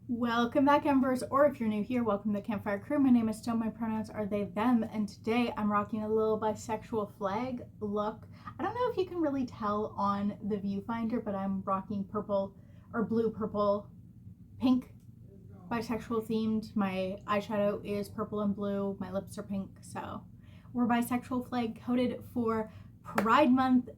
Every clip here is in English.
Welcome back, Embers, or if you're new here, welcome to the Campfire Crew. My name is Stone, my pronouns are they, them, and today I'm rocking a little bisexual flag look. I don't know if you can really tell on the viewfinder, but I'm rocking purple or blue, purple, pink, bisexual themed. My eyeshadow is purple and blue, my lips are pink, so we're bisexual flag coded for Pride Month.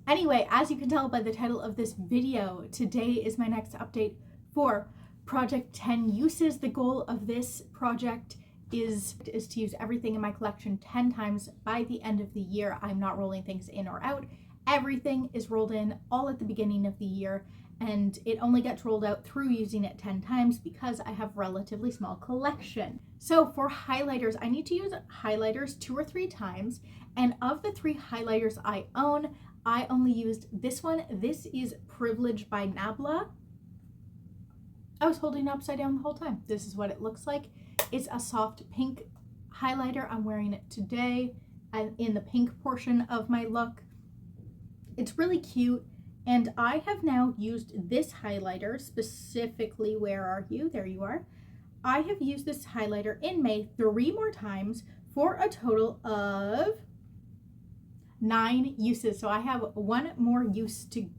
Anyway, as you can tell by the title of this video, today is my next update for Project 10 Uses. The goal of this project is to use everything in my collection 10 times by the end of the year. I'm not rolling things in or out. Everything is rolled in all at the beginning of the year, and it only gets rolled out through using it 10 times because I have relatively small collection. So for highlighters, I need to use highlighters 2 or 3 times, and of the 3 highlighters I own, I only used this one. This is Privilege by Nabla. I was holding it upside down the whole time. This is what it looks like. It's a soft pink highlighter. I'm wearing it today in the pink portion of my look. It's really cute, and I have now used this highlighter specifically. Where are you? There you are. I have used this highlighter in May 3 more times for a total of 9 uses. So I have 1 more use to...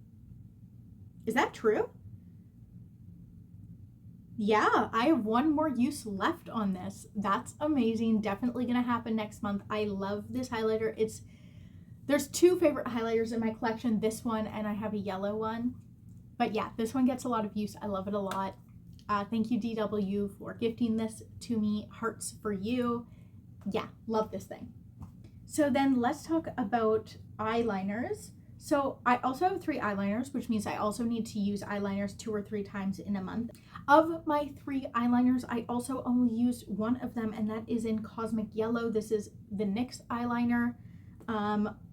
Is that true? Yeah, I have 1 more use left on this. That's amazing. Definitely gonna happen next month. I love this highlighter. There's 2 favorite highlighters in my collection, this one and I have a yellow one. But yeah, this one gets a lot of use. I love it a lot. Thank you, DW, for gifting this to me. Hearts for you. Yeah, love this thing. So then let's talk about eyeliners. So I also have 3 eyeliners, which means I also need to use eyeliners 2 or 3 times in a month. Of my 3 eyeliners, I also only used 1 of them, and that is in Cosmic Yellow. This is the NYX eyeliner.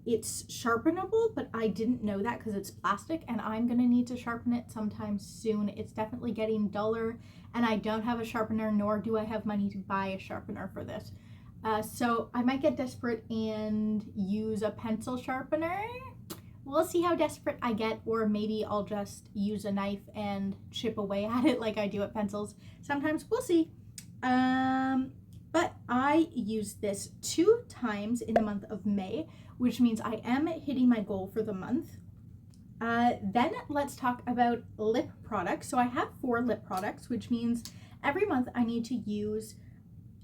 It's sharpenable, but I didn't know that because it's plastic, and I'm going to need to sharpen it sometime soon. It's definitely getting duller, and I don't have a sharpener, nor do I have money to buy a sharpener for this. So I might get desperate and use a pencil sharpener. We'll see how desperate I get, or maybe I'll just use a knife and chip away at it like I do at pencils. Sometimes we'll see. But I used this 2 times in the month of May, which means I am hitting my goal for the month. Then let's talk about lip products. So I have 4 lip products, which means every month I need to use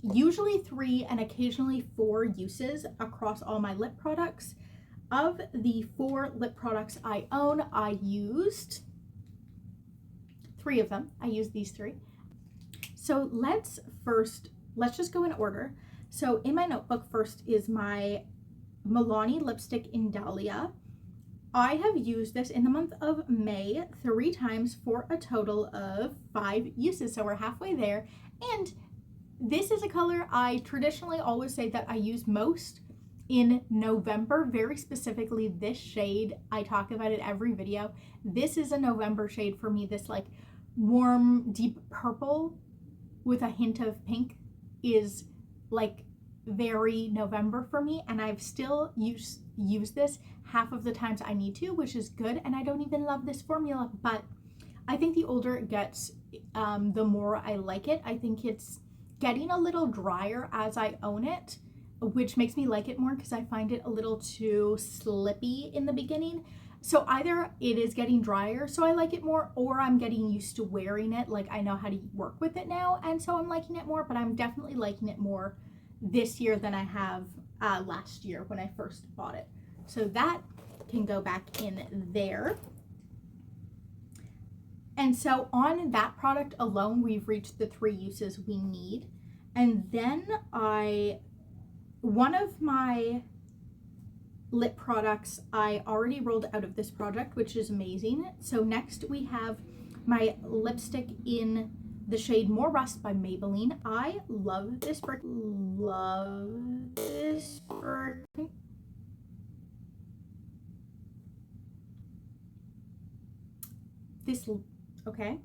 usually 3 and occasionally 4 uses across all my lip products. Of the 4 lip products I own, I used 3 of them. I used these 3. So let's just go in order. So in my notebook, first is my Milani lipstick in Dahlia. I have used this in the month of May 3 times for a total of 5 uses. So we're halfway there. And this is a color I traditionally always say that I use most in November, very specifically this shade. I talk about it every video. This is a November shade for me. This like warm, deep purple with a hint of pink is like very November for me, and I've still used this half of the times I need to, which is good. And I don't even love this formula, but I think the older it gets, the more I like it. I think it's getting a little drier as I own it, which makes me like it more because I find it a little too slippy in the beginning. So either it is getting drier, so I like it more, or I'm getting used to wearing it. Like I know how to work with it now, and so I'm liking it more, but I'm definitely liking it more this year than I have last year when I first bought it. So that can go back in there. And so on that product alone, we've reached the 3 uses we need. And then one of my lip products I already rolled out of this project, which is amazing. So next we have my lipstick in the shade More Rust by Maybelline. I love this brick. Okay.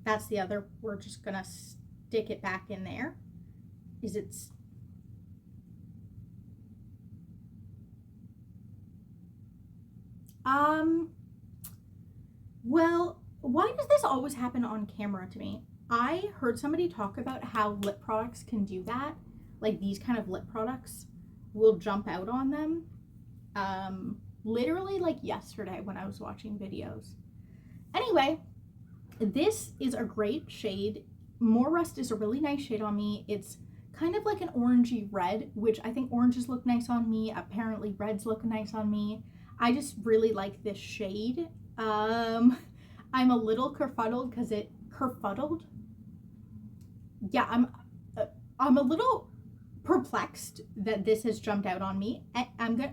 That's the other. We're just gonna stick it back in there. Well, Why does this always happen on camera to me? I heard somebody talk about how lip products can do that. Like these kind of lip products will jump out on them. Literally like yesterday when I was watching videos. Anyway, this is a great shade. More Rust is a really nice shade on me. It's kind of like an orangey red, which I think oranges look nice on me. Apparently reds look nice on me. I just really like this shade. I'm a little kerfuddled because it kerfuddled. Yeah, I'm a little perplexed that this has jumped out on me. I'm gonna.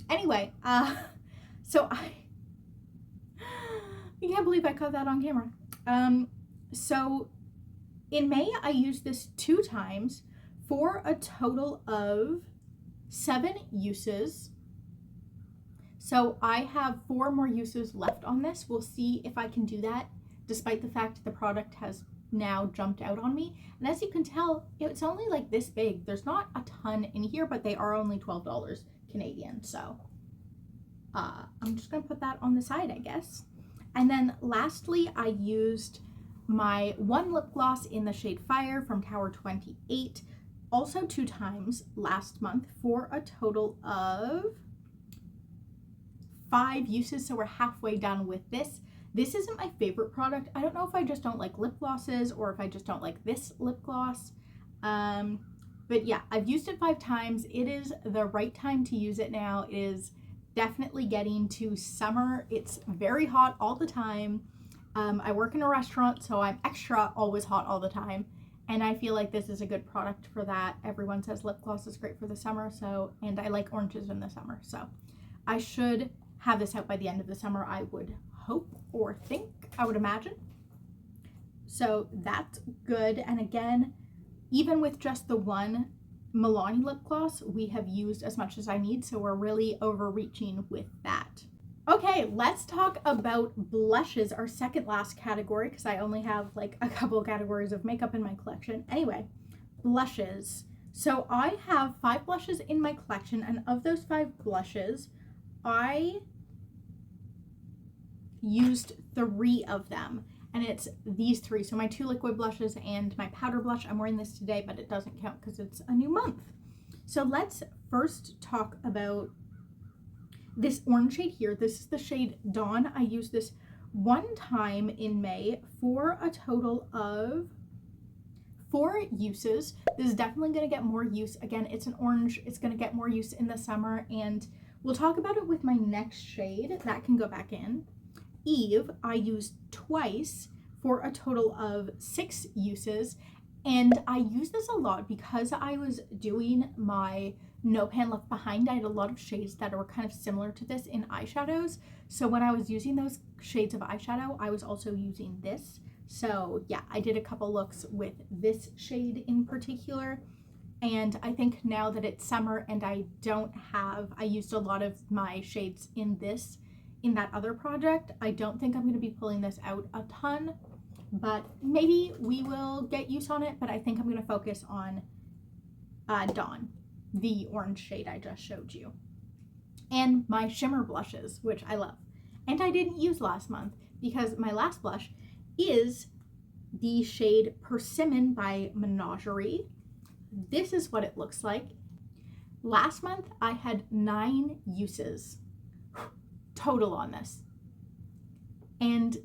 Anyway, so I can't believe I caught that on camera. So in May, I used this 2 times for a total of 7 uses. So I have 4 more uses left on this. We'll see if I can do that, despite the fact the product has now jumped out on me. And as you can tell, it's only like this big. There's not a ton in here, but they are only $12 Canadian. So I'm just gonna put that on the side, I guess. And then lastly, I used my one lip gloss in the shade Fire from Tower 28, also 2 times last month for a total of 5 uses. So we're halfway done with this. This isn't my favorite product. I don't know if I just don't like lip glosses or if I just don't like this lip gloss. But yeah, I've used it 5 times. It is the right time to use it now. It is definitely getting to summer. It's very hot all the time. I work in a restaurant, so I'm extra always hot all the time. And I feel like this is a good product for that. Everyone says lip gloss is great for the summer, and I like oranges in the summer. So I should have this out by the end of the summer, I would hope or think, I would imagine. So that's good. And again, even with just the one Milani lip gloss, we have used as much as I need, so we're really overreaching with that. Okay, let's talk about blushes, our second last category, because I only have like a couple of categories of makeup in my collection. Anyway, blushes. So I have 5 blushes in my collection, and of those 5 blushes, I used 3 of them, and it's these 3. So my 2 liquid blushes and my powder blush. I'm wearing this today, but it doesn't count because it's a new month. So let's first talk about this orange shade here. This is the shade Dawn. I used this 1 time in May for a total of 4 uses. This is definitely going to get more use. Again, it's an orange. It's going to get more use in the summer, and we'll talk about it with my next shade. That can go back in. Eve, I used twice for a total of 6 uses, and I use this a lot because I was doing my No Pan Left Behind. I had a lot of shades that were kind of similar to this in eyeshadows, so when I was using those shades of eyeshadow, I was also using this. So yeah, I did a couple looks with this shade in particular, and I think now that it's summer and I used a lot of my shades in that other project, I don't think I'm going to be pulling this out a ton, but maybe we will get use on it. But I think I'm going to focus on Dawn, the orange shade I just showed you, and my shimmer blushes, which I love and I didn't use last month because my last blush is the shade Persimmon by Menagerie. This is what it looks like. Last month I had 9 uses total on this, and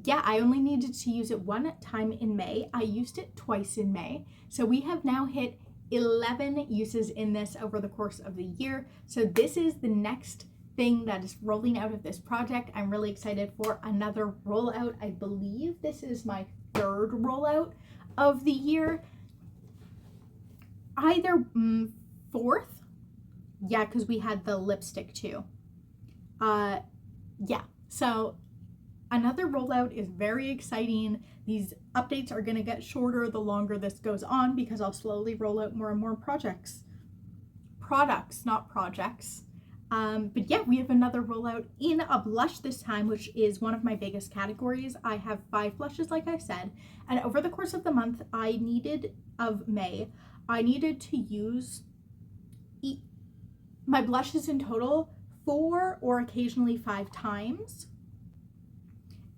yeah, I only needed to use it 1 time in May. I used it twice in May, so we have now hit 11 uses in this over the course of the year. So this is the next thing that is rolling out of this project. I'm really excited for another rollout. I believe this is my 3rd rollout of the year, either 4th, yeah, because we had the lipstick too. Yeah, so another rollout is very exciting. These updates are going to get shorter the longer this goes on because I'll slowly roll out more and more products, not projects. But yeah, we have another rollout in a blush this time, which is one of my biggest categories. I have 5 blushes, like I said, and over the course of the month of May, I needed to use my blushes in total 4 or occasionally 5 times.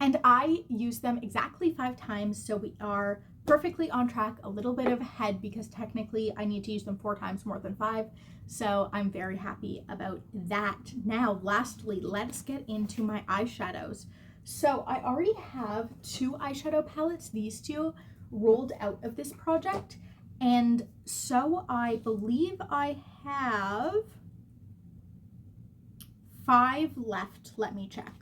And I use them exactly 5 times, so we are perfectly on track, a little bit of ahead because technically I need to use them 4 times more than 5. So I'm very happy about that. Now, lastly, let's get into my eyeshadows. So I already have 2 eyeshadow palettes, these 2, rolled out of this project. And so I believe I have 5 left. Let me check.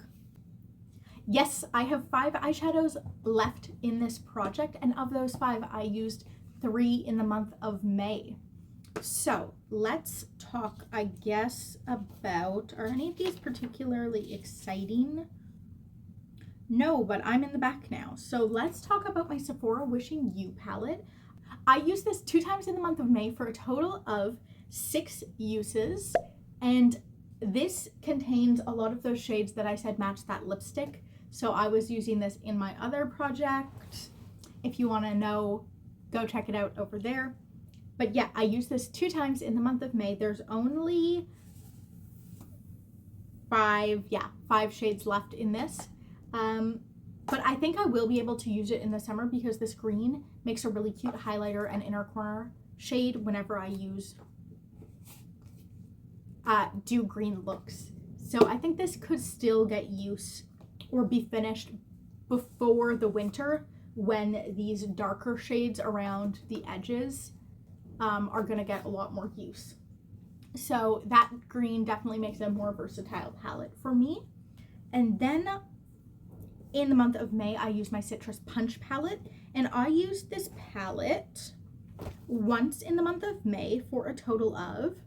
Yes, I have 5 eyeshadows left in this project, and of those 5, I used 3 in the month of May. So let's talk, I guess, about, are any of these particularly exciting? No, but I'm in the back now. So let's talk about my Sephora Wishing You palette. I used this 2 times in the month of May for a total of 6 uses, and this contains a lot of those shades that I said match that lipstick. So I was using this in my other project. If you want to know, go check it out over there. But yeah, I used this 2 times in the month of May. There's only 5 shades left in this. But I think I will be able to use it in the summer because this green makes a really cute highlighter and inner corner shade whenever I do green looks. So I think this could still get use or be finished before the winter when these darker shades around the edges are going to get a lot more use. So that green definitely makes a more versatile palette for me. And then in the month of May, I used my Citrus Punch palette, and I used this palette once in the month of May for a total of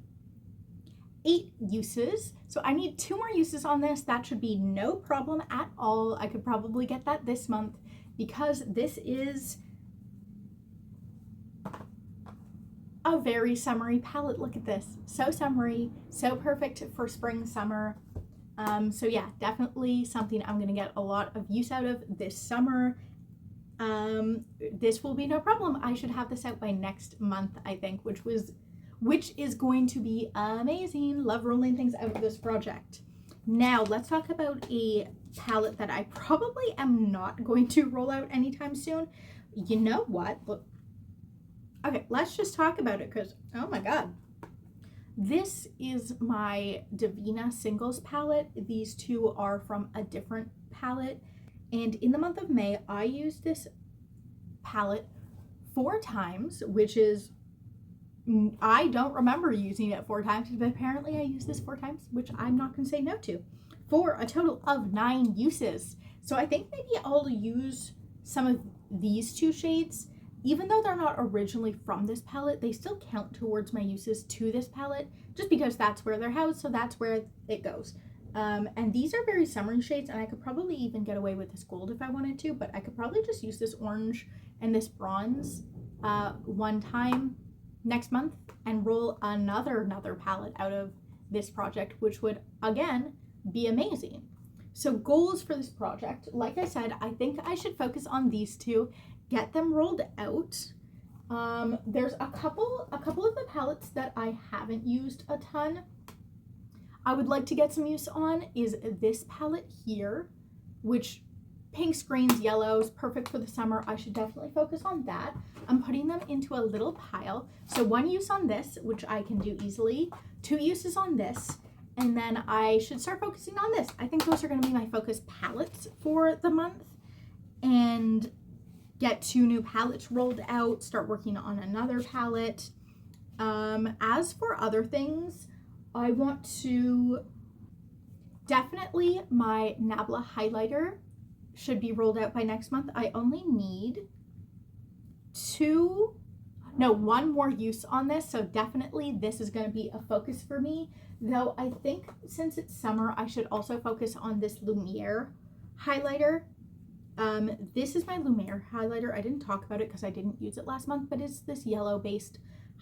8 uses. So I need 2 more uses on this. That should be no problem at all. I could probably get that this month because this is a very summery palette. Look at this. So summery, so perfect for spring, summer. So yeah, definitely something I'm going to get a lot of use out of this summer. This will be no problem. I should have this out by next month, I think, which is going to be amazing. Love rolling things out of this project. Now, let's talk about a palette that I probably am not going to roll out anytime soon. You know what? Look. Okay, let's just talk about it because, oh my God. This is my Divina Singles palette. These 2 are from a different palette. And in the month of May, I used this palette 4 times, which is, I don't remember using it 4 times, but apparently I used this 4 times, which I'm not going to say no to, for a total of 9 uses. So I think maybe I'll use some of these 2 shades. Even though they're not originally from this palette, they still count towards my uses to this palette, just because that's where they're housed, so that's where it goes. And these are very summery shades, and I could probably even get away with this gold if I wanted to, but I could probably just use this orange and this bronze one time next month and roll another palette out of this project, which would, again, be amazing. So goals for this project, like I said, I think I should focus on these 2. Get them rolled out. There's a couple of the palettes that I haven't used a ton. I would like to get some use on is this palette here, which pinks, greens, yellows, perfect for the summer. I should definitely focus on that. I'm putting them into a little pile. So 1 use on this, which I can do easily, 2 uses on this, and then I should start focusing on this. I think those are going to be my focus palettes for the month. And get 2 new palettes rolled out, start working on another palette. As for other things, I want to definitely my Nabla highlighter should be rolled out by next month. I only need 1 more use on this, so definitely this is going to be a focus for me. Though I think since it's summer, I should also focus on this Lumiere highlighter. This is my Lumiere highlighter. I didn't talk about it because I didn't use it last month, but it's this yellow based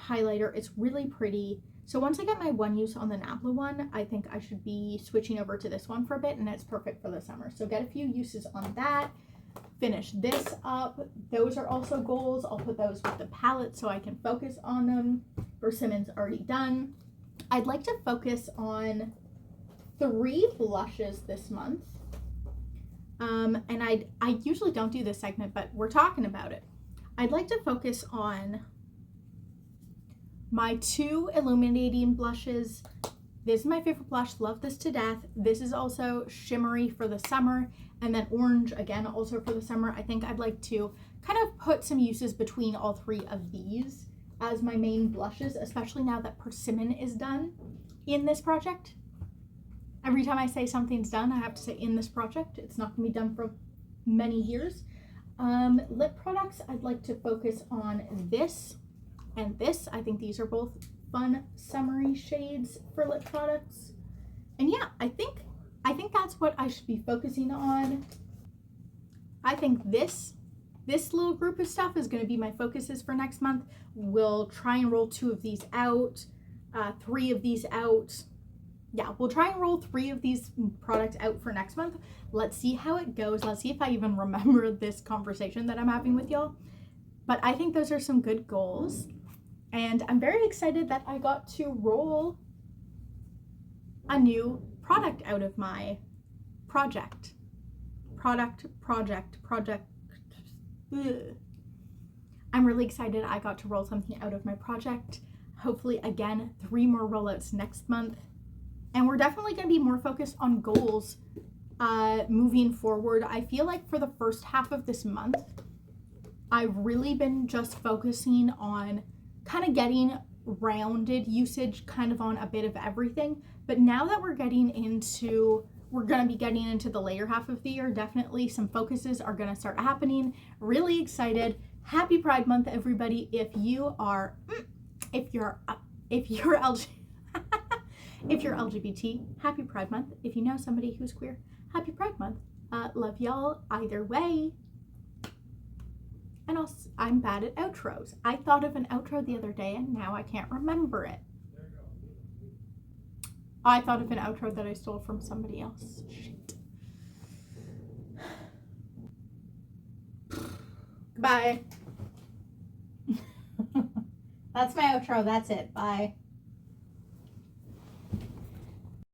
highlighter. It's really pretty. So once I get my 1 use on the Nabla one, I think I should be switching over to this one for a bit, and it's perfect for the summer. So get a few uses on that. Finish this up. Those are also goals. I'll put those with the palette so I can focus on them. Persimmon's already done. I'd like to focus on 3 blushes this month. And I usually don't do this segment, but we're talking about it. I'd like to focus on my 2 illuminating blushes. This is my favorite blush, love this to death. This is also shimmery for the summer, and then orange again also for the summer. I think I'd like to kind of put some uses between all 3 of these as my main blushes, especially now that Persimmon is done in this project. Every time I say something's done, I have to say in this project. It's not gonna be done for many years. Lip products, I'd like to focus on this and this. I think these are both fun summery shades for lip products. And yeah, I think that's what I should be focusing on. I think this little group of stuff is going to be my focuses for next month. We'll try and roll 2 of these out, 3 of these out. Yeah, we'll try and roll 3 of these products out for next month. Let's see how it goes. Let's see if I even remember this conversation that I'm having with y'all. But I think those are some good goals. And I'm very excited that I got to roll a new product out of my project. Ugh. I'm really excited I got to roll something out of my project. Hopefully, again, 3 more rollouts next month. And we're definitely going to be more focused on goals moving forward. I feel like for the first half of this month, I've really been just focusing on kind of getting rounded usage kind of on a bit of everything. But now that we're going to be getting into the later half of the year, definitely some focuses are going to start happening. Really excited. Happy Pride Month, everybody. If you're LGBT, happy Pride Month. If you know somebody who's queer, happy Pride Month. Love y'all either way. And also, I'm bad at outros. I thought of an outro the other day and now I can't remember it. I thought of an outro that I stole from somebody else. Shit. Bye. That's my outro. That's it. Bye.